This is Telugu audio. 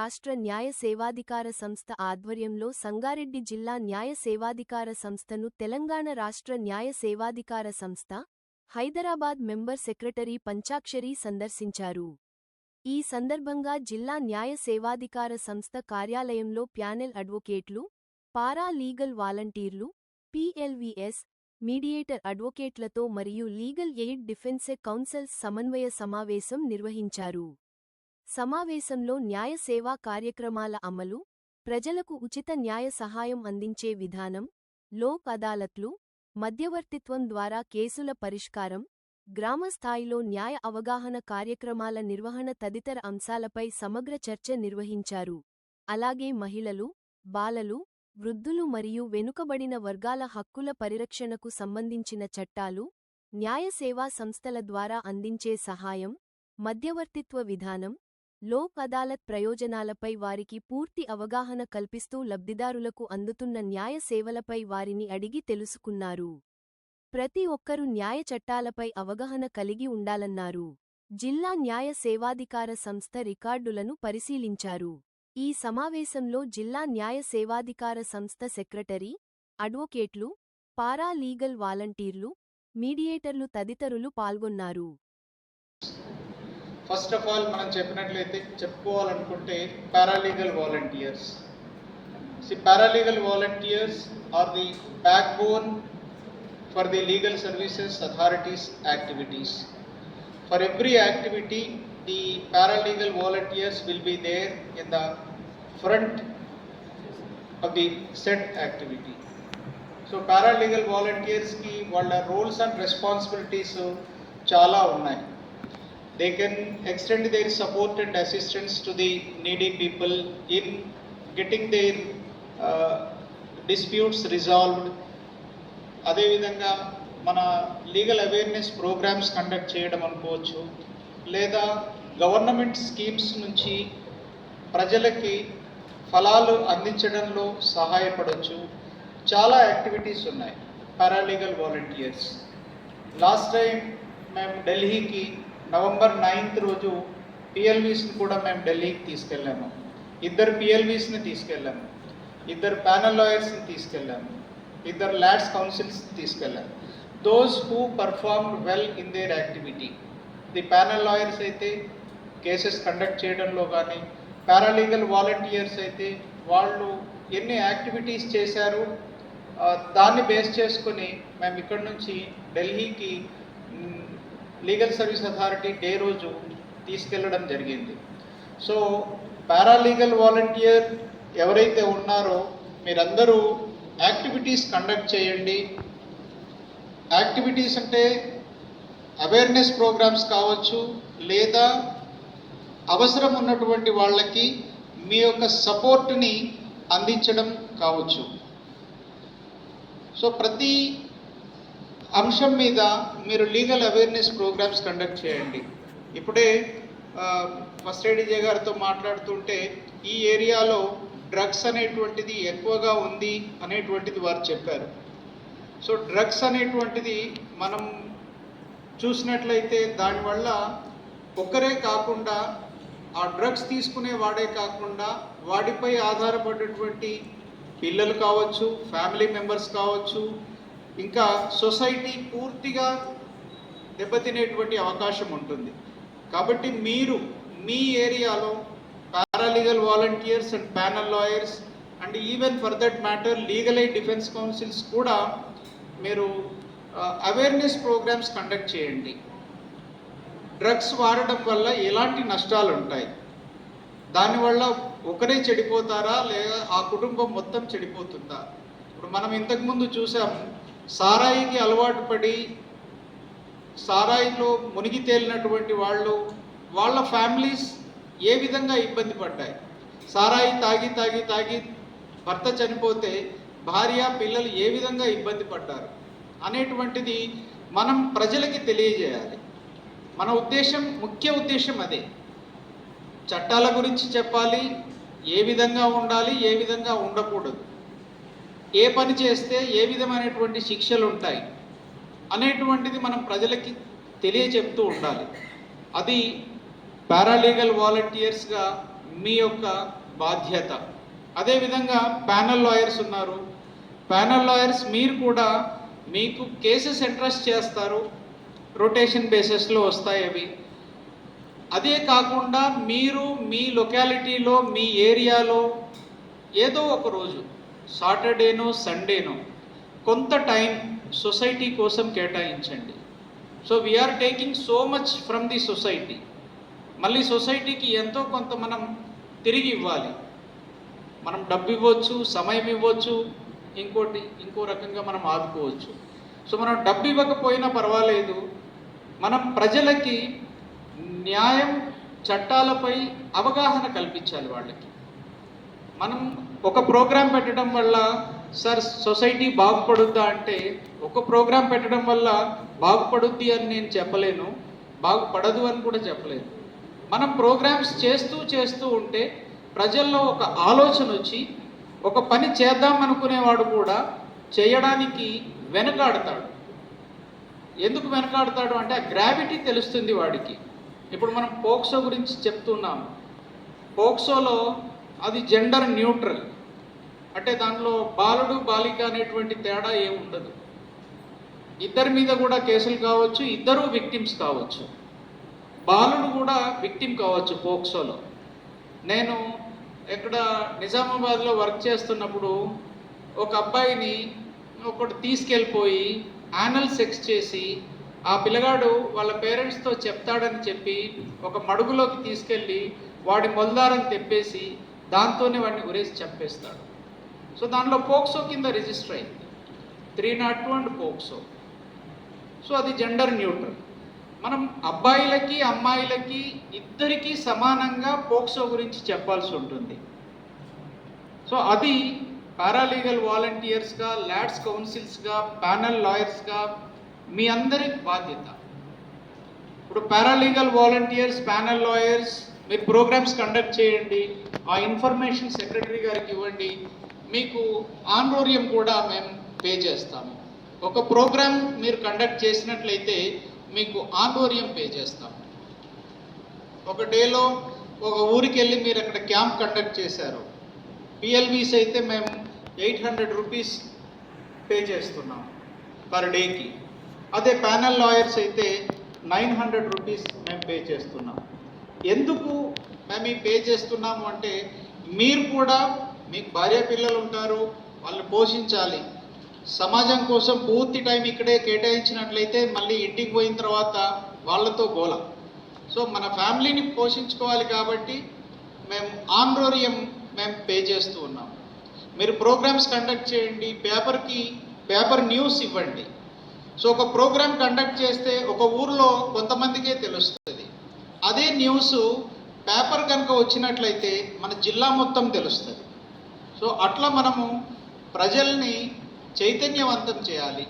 రాష్ట్ర న్యాయ సేవాధికార సంస్థ ఆధ్వర్యంలో సంగారెడ్డి జిల్లా న్యాయ సేవాధికార సంస్థను తెలంగాణ రాష్ట్ర న్యాయ సేవాధికార సంస్థ, హైదరాబాద్ మెంబర్ సెక్రటరీ పంచాక్షరి సందర్శించారు. ఈ సందర్భంగా జిల్లా న్యాయ సేవాధికార సంస్థ కార్యాలయంలో ప్యానెల్ అడ్వొకేట్లు, పారా లీగల్ వాలంటీర్లు, PLVS, మీడియేటర్ అడ్వొకేట్లతో మరియు లీగల్ ఎయిడ్ డిఫెన్స్ కౌన్సిల్స్ సమన్వయ సమావేశం నిర్వహించారు. సమావేశంలో న్యాయ సేవా కార్యక్రమాల అమలు, ప్రజలకు ఉచిత న్యాయ సహాయం అందించే విధానం, లోక్ అదాలత్లు, మధ్యవర్తిత్వం ద్వారా కేసుల పరిష్కారం, గ్రామ స్థాయిలో న్యాయ అవగాహన కార్యక్రమాల నిర్వహణ తదితర అంశాలపై సమగ్ర చర్చ నిర్వహించారు. అలాగే మహిళలు, బాలలు, వృద్ధులు మరియు వెనుకబడిన వర్గాల హక్కుల పరిరక్షణకు సంబంధించిన చట్టాలు, న్యాయ సేవా సంస్థల ద్వారా అందించే సహాయం, మధ్యవర్తిత్వ విధానం, లోక్ అదాలత్ ప్రయోజనాలపై వారికి పూర్తి అవగాహన కల్పిస్తూ లబ్ధిదారులకు అందుతున్న న్యాయ సేవలపై వారిని అడిగి తెలుసుకున్నారు. ప్రతి ఒక్కరూ న్యాయ చట్టాలపై అవగాహన కలిగి ఉండాలన్నారు. జిల్లా న్యాయ సేవాధికార సంస్థ రికార్డులను పరిశీలించారు. ఈ సమావేశంలో జిల్లా న్యాయ సేవాధికార సంస్థ సెక్రటరీ, అడ్వొకేట్లు, పారా లీగల్ వాలంటీర్లు, మీడియేటర్లు తదితరులు పాల్గొన్నారు. ఫస్ట్ ఆఫ్ ఆల్ మనం చెప్పినట్లయితే చెప్పుకోవాలనుకుంటే paralegal volunteers. Paralegal volunteers are the backbone for the legal services authorities activities. For every activity the paralegal volunteers will be there in the front of the said activity. So paralegal volunteers ki వాళ్ళ roles and responsibilities చాలా ఉన్నాయి. They can extend their support and assistance to the needy people in getting their disputes resolved. అదే విధంగా మన లీగల్ అవేర్నెస్ ప్రోగ్రామ్స్ కండక్ట్ చేయడం అనుకోవచ్చు, లేదా గవర్నమెంట్ స్కీమ్స్ నుంచి ప్రజలకి ఫలాలు అందించడంలో సహాయపడవచ్చు. చాలా యాక్టివిటీస్ ఉన్నాయి పారాలీగల్ వాలంటీర్స్. లాస్ట్ టైం మేము ఢిల్లీకి నవంబర్ 9th రోజు PLVస్ని కూడా మేము ఢిల్లీకి తీసుకెళ్ళాము. 2 PLVస్ని తీసుకెళ్ళాము, 2 ప్యానల్ లాయర్స్ని తీసుకెళ్ళాము, 2 ల్యాడ్స్ కౌన్సిల్స్ని తీసుకెళ్ళాము. Those who performed well in their activity. The panel lawyers అయితే కేసెస్ కండక్ట్ చేయడంలో కానీ, పారాలీగల్ వాలంటీర్స్ అయితే వాళ్ళు ఎన్ని యాక్టివిటీస్ చేశారు దాన్ని బేస్ చేసుకొని మేము ఇక్కడ నుంచి ఢిల్లీకి లీగల్ సర్వీస్ అథారిటీ డే రోజు తీసుకెళ్ళడం జరిగింది. సో పారాలీగల్ వాలంటీర్ ఎవరైతే ఉన్నారో మీరందరూ యాక్టివిటీస్ కండక్ట్ చేయండి. యాక్టివిటీస్ అంటే అవేర్నెస్ ప్రోగ్రామ్స్ కావచ్చు, లేదా అవసరం ఉన్నటువంటి వాళ్ళకి మీ యొక్క సపోర్ట్ని అందించడం కావచ్చు. సో ప్రతి అంశం మీద మీరు లీగల్ అవేర్నెస్ ప్రోగ్రామ్స్ కండక్ట్ చేయండి. ఇప్పుడే ఫస్ట్ ఏడీజే గారితో మాట్లాడుతుంటే ఈ ఏరియాలో డ్రగ్స్ అనేటువంటిది ఎక్కువగా ఉంది అనేటువంటిది వారు చెప్పారు. సో డ్రగ్స్ అనేటువంటిది మనం చూసినట్లయితే దానివల్ల ఒక్కరే కాకుండా ఆ డ్రగ్స్ తీసుకునే వాడే కాకుండా వాడిపై ఆధారపడేటువంటి పిల్లలు కావచ్చు, ఫ్యామిలీ మెంబర్స్ కావచ్చు, ఇంకా సొసైటీ పూర్తిగా దెబ్బతినేటువంటి అవకాశం ఉంటుంది. కాబట్టి మీరు మీ ఏరియాలో paralegal volunteers and panel lawyers and even for that matter legal aid defence councils కూడా మీరు అవేర్నెస్ ప్రోగ్రామ్స్ కండక్ట్ చేయండి. డ్రగ్స్ వాడడం వల్ల ఎలాంటి నష్టాలు ఉంటాయి, దానివల్ల ఒకరే చెడిపోతారా లేదా ఆ కుటుంబం మొత్తం చెడిపోతుందా? ఇప్పుడు మనం ఇంతకుముందు చూసాము, సారాయికి అలవాటు పడి సారాయిలో మునిగి తేలినటువంటి వాళ్ళ ఫ్యామిలీస్ ఏ విధంగా ఇబ్బంది పడ్డాయి. సారాయి తాగి తాగి తాగి భర్త చనిపోతే భార్య పిల్లలు ఏ విధంగా ఇబ్బంది పడ్డారు అనేటువంటిది మనం ప్రజలకి తెలియజేయాలి. మన ఉద్దేశం, ముఖ్య ఉద్దేశం అదే. చట్టాల గురించి చెప్పాలి, ఏ విధంగా ఉండాలి, ఏ విధంగా ఉండకూడదు, ఏ పని చేస్తే ఏ విధమైనటువంటి శిక్షలు ఉంటాయి అనేటువంటిది మనం ప్రజలకి తెలియచెప్తూ ఉండాలి. అది పారాలీగల్ వాలంటీర్స్గా మీ యొక్క బాధ్యత. అదేవిధంగా ప్యానల్ లాయర్స్ ఉన్నారు. ప్యానల్ లాయర్స్ మీరు కూడా మీకు కేసెస్ ఇంట్రెస్ట్ చేస్తారు, రొటేషన్ బేసిస్లో వస్తాయి అవి. అదే కాకుండా మీరు మీ లొకాలిటీలో మీ ఏరియాలో ఏదో ఒక రోజు సాటర్డేనో సండేనో కొంత టైం సొసైటీ కోసం కేటాయించండి. So we're taking so much from the society. మళ్ళీ సొసైటీకి ఎంతో కొంత మనం తిరిగి ఇవ్వాలి. మనం డబ్బు ఇవ్వచ్చు, సమయం ఇవ్వచ్చు, ఇంకో రకంగా మనం ఆదుకోవచ్చు. సో మనం డబ్బు ఇవ్వకపోయినా పర్వాలేదు, మనం ప్రజలకి న్యాయం చట్టాలపై అవగాహన కల్పించాలి వాళ్ళకి. మనం ఒక ప్రోగ్రాం పెట్టడం వల్ల సార్ సొసైటీ బాగుపడుద్దా అంటే, ఒక ప్రోగ్రాం పెట్టడం వల్ల బాగుపడుద్ది అని నేను చెప్పలేను, బాగుపడదు అని కూడా చెప్పలేను. మనం ప్రోగ్రామ్స్ చేస్తూ ఉంటే ప్రజల్లో ఒక ఆలోచన వచ్చి ఒక పని చేద్దాం అనుకునేవాడు కూడా చేయడానికి వెనకాడతాడు. ఎందుకు వెనకాడతాడు అంటే ఆ గ్రావిటీ తెలుస్తుంది వాడికి. ఇప్పుడు మనం పోక్సో గురించి చెప్తున్నాము. పోక్సోలో అది జెండర్ న్యూట్రల్, అంటే దానిలో బాలుడు బాలిక అనేటువంటి తేడా ఏమి ఉండదు. ఇద్దరి మీద కూడా కేసులు కావచ్చు, ఇద్దరు విక్టిమ్స్ కావచ్చు, బాలుడు కూడా విక్టిమ్ కావచ్చు పోక్సోలో. నేను ఇక్కడ నిజామాబాద్లో వర్క్ చేస్తున్నప్పుడు ఒక అబ్బాయిని ఒకటి తీసుకెళ్ళిపోయి యానల్ సెక్స్ చేసి ఆ పిల్లగాడు వాళ్ళ పేరెంట్స్తో చెప్తాడని చెప్పి ఒక మడుగులోకి తీసుకెళ్ళి వాడి మొలదారం తెప్పేసి దాంతోనే వాడిని ఉరేసి చంపేస్తాడు. సో దానిలో పోక్సో కింద రిజిస్టర్ అయింది, 302 అండ్ పోక్సో. సో అది జెండర్ న్యూట్రల్. మనం అబ్బాయిలకి అమ్మాయిలకి ఇద్దరికీ సమానంగా పోక్సో గురించి చెప్పాల్సి ఉంటుంది. సో అది పారాలీగల్ వాలంటీర్స్గా, ల్యాడ్స్ కౌన్సిల్స్గా, ప్యానల్ లాయర్స్గా మీ అందరి బాధ్యత. ఇప్పుడు పారాలీగల్ వాలంటీర్స్, ప్యానల్ లాయర్స్ మీరు ప్రోగ్రామ్స్ కండక్ట్ చేయండి, ఆ ఇన్ఫర్మేషన్ సెక్రటరీ గారికి ఇవ్వండి, మీకు ఆన్రోరియం కూడా మేము పే చేస్తాము. ఒక ప్రోగ్రామ్ మీరు కండక్ట్ చేసినట్లయితే మీకు ఆన్రోరియం పే చేస్తాము. ఒక డేలో ఒక ఊరికి వెళ్ళి మీరు అక్కడ క్యాంప్ కండక్ట్ చేశారు, పిఎల్బీస్ అయితే మేము 800 రూపీస్ పే చేస్తున్నాం పర్ డేకి. అదే ప్యానల్ లాయర్స్ అయితే 900 రూపీస్ మేము పే చేస్తున్నాం. ఎందుకు మేము ఈ పే చేస్తున్నాము అంటే మీరు కూడా, మీకు భార్య పిల్లలు ఉంటారు, వాళ్ళని పోషించాలి. సమాజం కోసం పూర్తి టైం ఇక్కడే కేటాయించినట్లయితే మళ్ళీ ఇంటికి పోయిన తర్వాత వాళ్ళతో గోల. సో మన ఫ్యామిలీని పోషించుకోవాలి కాబట్టి మేము ఆన్రోరియం మేము పే చేస్తూ ఉన్నాం. మీరు ప్రోగ్రామ్స్ కండక్ట్ చేయండి, పేపర్ న్యూస్ ఇవ్వండి. సో ఒక ప్రోగ్రామ్ కండక్ట్ చేస్తే ఒక ఊర్లో కొంతమందికే తెలుస్తుంది. అదే న్యూస్ పేపర్ కనుక వచ్చినట్లయితే మన జిల్లా మొత్తం తెలుస్తుంది. సో అట్లా మనము ప్రజల్ని చైతన్యవంతం చేయాలి.